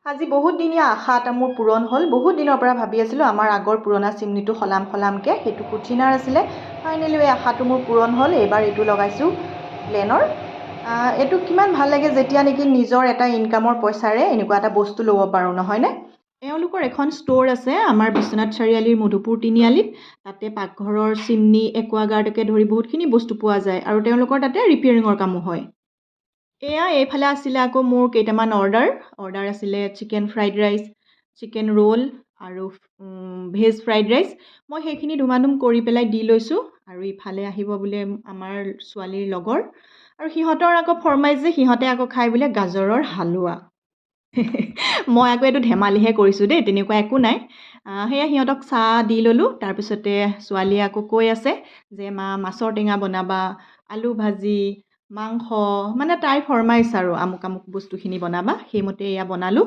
আজি বহুত দিনীয়া আশা এটা মোৰ পূৰণ হ'ল। বহুত দিনৰ পৰা ভাবি আছিলোঁ আমাৰ আগৰ পুৰণা চিমনিটো সলামকৈ, সেইটো কুচিনাৰ আছিলে। ফাইনেলি এই আশাটো মোৰ পূৰণ হ'ল। এইবাৰ এইটো লগাইছোঁ প্লেনৰ। এইটো কিমান ভাল লাগে যেতিয়া নেকি নিজৰ এটা ইনকামৰ পইচাৰে এনেকুৱা এটা বস্তু ল'ব পাৰোঁ, নহয়নে? এওঁলোকৰ এখন ষ্ট'ৰ আছে আমাৰ বিশ্বনাথ চাৰিআলিৰ মধুপুৰ তিনিআলিত। তাতে পাকঘৰৰ চিমনি, একুৱাগাৰ্ডকে ধৰি বহুতখিনি বস্তু পোৱা যায় আৰু তেওঁলোকৰ তাতে ৰিপেয়াৰিঙৰ কামো হয়। এইফালে আছিলে আকৌ মোৰ কেইটামান অৰ্ডাৰ আছিলে chicken fried rice, chicken roll আৰু ভেজ ফ্ৰাইড ৰাইচ। মই সেইখিনি ধুমাধুম কৰি পেলাই দি লৈছোঁ। আৰু ইফালে আহিব বোলে আমাৰ ছোৱালীৰ লগৰ, আৰু সিহঁতৰ আকৌ ফৰমাইছ যে সিহঁতে আকৌ খাই বোলে গাজৰৰ হালোৱা। মই আকৌ এইটো ধেমালিহে কৰিছোঁ দেই, তেনেকুৱা একো নাই। সেয়া সিহঁতক চাহ দি ল'লোঁ। তাৰপিছতে ছোৱালীয়ে আকৌ কৈ আছে যে মা মাছৰ টেঙা বনাবা, আলু ভাজি, মাংস, মানে তাইৰ ফৰমাইছ আৰু আমুক আমুক বস্তুখিনি বনাবা। সেইমতে এয়া বনালোঁ।